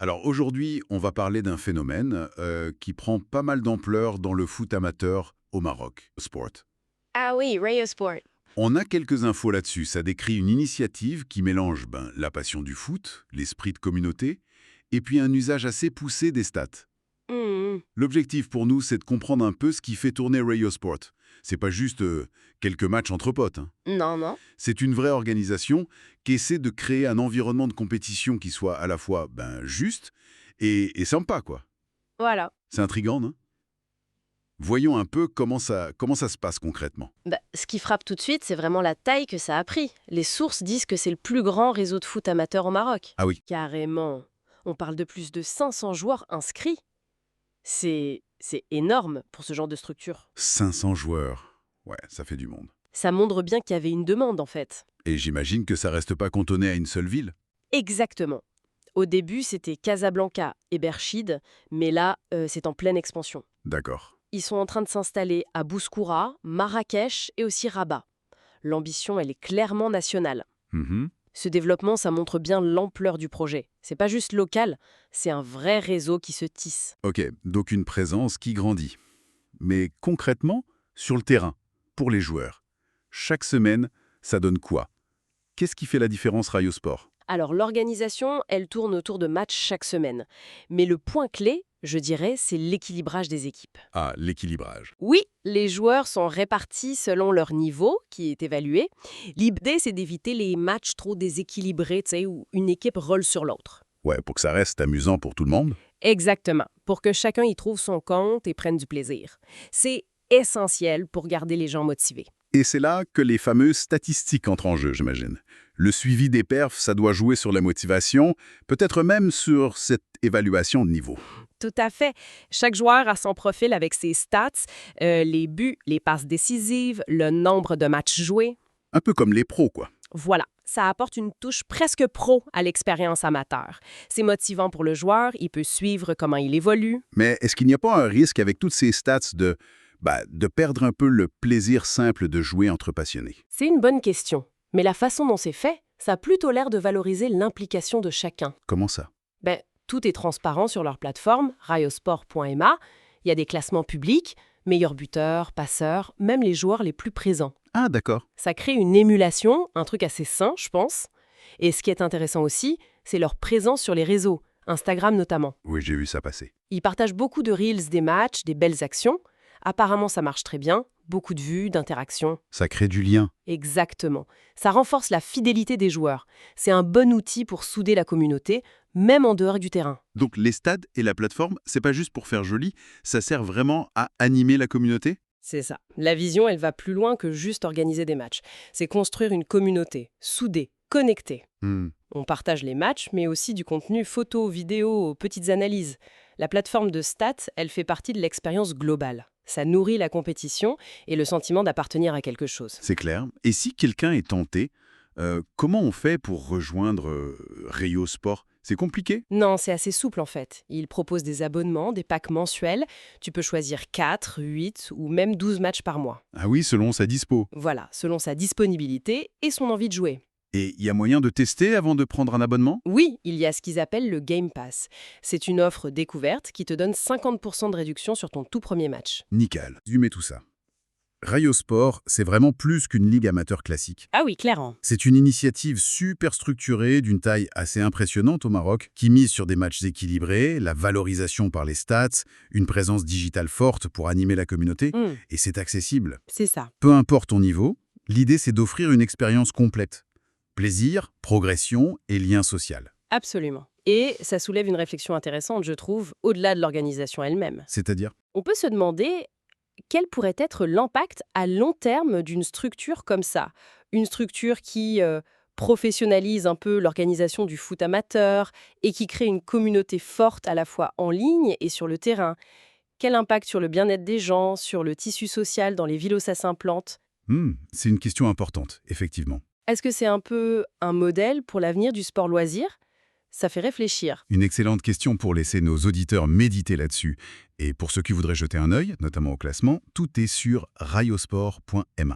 Alors aujourd'hui, on va parler d'un phénomène qui prend pas mal d'ampleur dans le foot amateur au Maroc, sport. Ah oui, Rayo Sport. On a quelques infos là-dessus. Ça décrit une initiative qui mélange la passion du foot, l'esprit de communauté, et puis un usage assez poussé des stats. Hmm. L'objectif pour nous, c'est de comprendre un peu ce qui fait tourner Rayo Sport. C'est pas juste quelques matchs entre potes, hein. Non, non. C'est une vraie organisation qui essaie de créer un environnement de compétition qui soit à la fois juste et sympa, quoi. Voilà. C'est intriguant, non? Voyons un peu comment ça se passe concrètement. Ce qui frappe tout de suite, c'est vraiment la taille que ça a pris. Les sources disent que c'est le plus grand réseau de foot amateur au Maroc. Ah oui, Carrément. On parle de plus de 500 joueurs inscrits. C'est énorme pour ce genre de structure. 500 joueurs. Ouais, ça fait du monde. Ça montre bien qu'il y avait une demande, en fait. Et j'imagine que ça reste pas cantonné à une seule ville. Exactement. Au début, c'était Casablanca et Berchid, mais là, c'est en pleine expansion. D'accord. Ils sont en train de s'installer à Bouskoura, Marrakech et aussi Rabat. L'ambition, elle est clairement nationale. Mhm. Ce développement, ça montre bien l'ampleur du projet. C'est pas juste local, c'est un vrai réseau qui se tisse. Ok, donc une présence qui grandit. Mais concrètement, sur le terrain, pour les joueurs, chaque semaine, ça donne quoi? Qu'est-ce qui fait la différence Rayo Sport? Alors l'organisation, elle tourne autour de matchs chaque semaine. Mais le point clé, je dirais, c'est l'équilibrage des équipes. Ah, l'équilibrage. Oui, les joueurs sont répartis selon leur niveau, qui est évalué. L'idée, c'est d'éviter les matchs trop déséquilibrés, tu sais, où une équipe rôle sur l'autre. Ouais, pour que ça reste amusant pour tout le monde. Exactement, pour que chacun y trouve son compte et prenne du plaisir. C'est essentiel pour garder les gens motivés. Et c'est là que les fameuses statistiques entrent en jeu, j'imagine. Le suivi des perfs, ça doit jouer sur la motivation, peut-être même sur cette évaluation de niveau. Tout à fait. Chaque joueur a son profil avec ses stats, les buts, les passes décisives, le nombre de matchs joués. Un peu comme les pros, quoi. Voilà, ça apporte une touche presque pro à l'expérience amateur. C'est motivant pour le joueur, il peut suivre comment il évolue. Mais est-ce qu'il n'y a pas un risque avec toutes ces stats de perdre un peu le plaisir simple de jouer entre passionnés? C'est une bonne question, mais la façon dont c'est fait, ça a plutôt l'air de valoriser l'implication de chacun. Comment ça? Tout est transparent sur leur plateforme, rayosport.ma. Il y a des classements publics, meilleurs buteurs, passeurs, même les joueurs les plus présents. Ah, d'accord. Ça crée une émulation, un truc assez sain, je pense. Et ce qui est intéressant aussi, c'est leur présence sur les réseaux, Instagram notamment. Oui, j'ai vu ça passer. Ils partagent beaucoup de reels des matchs, des belles actions. Apparemment, ça marche très bien. Beaucoup de vues, d'interactions. Ça crée du lien. Exactement. Ça renforce la fidélité des joueurs. C'est un bon outil pour souder la communauté, même en dehors du terrain. Donc les stades et la plateforme, c'est pas juste pour faire joli, ça sert vraiment à animer la communauté? C'est ça. La vision, elle va plus loin que juste organiser des matchs. C'est construire une communauté, soudée, connectée. Hmm. On partage les matchs, mais aussi du contenu photo, vidéo, petites analyses. La plateforme de stats, elle fait partie de l'expérience globale. Ça nourrit la compétition et le sentiment d'appartenir à quelque chose. C'est clair. Et si quelqu'un est tenté, comment on fait pour rejoindre Rayo Sport? C'est compliqué? Non, c'est assez souple en fait. Il propose des abonnements, des packs mensuels. Tu peux choisir 4, 8 ou même 12 matchs par mois. Ah oui, selon sa dispo. Voilà, selon sa disponibilité et son envie de jouer. Et il y a moyen de tester avant de prendre un abonnement? Oui, il y a ce qu'ils appellent le Game Pass. C'est une offre découverte qui te donne 50% de réduction sur ton tout premier match. Nickel. Résumez tout ça. Rayo Sport, c'est vraiment plus qu'une ligue amateur classique. Ah oui, clairement. C'est une initiative super structurée, d'une taille assez impressionnante au Maroc, qui mise sur des matchs équilibrés, la valorisation par les stats, une présence digitale forte pour animer la communauté, et c'est accessible. C'est ça. Peu importe ton niveau, l'idée c'est d'offrir une expérience complète. Plaisir, progression et lien social. Absolument. Et ça soulève une réflexion intéressante, je trouve, au-delà de l'organisation elle-même. C'est-à-dire? On peut se demander quel pourrait être l'impact à long terme d'une structure comme ça. Une structure qui professionnalise un peu l'organisation du foot amateur et qui crée une communauté forte à la fois en ligne et sur le terrain. Quel impact sur le bien-être des gens, sur le tissu social dans les villes où ça s'implante? C'est une question importante, effectivement. Est-ce que c'est un peu un modèle pour l'avenir du sport loisir? Ça fait réfléchir. Une excellente question pour laisser nos auditeurs méditer là-dessus. Et pour ceux qui voudraient jeter un œil, notamment au classement, tout est sur rayosport.ma.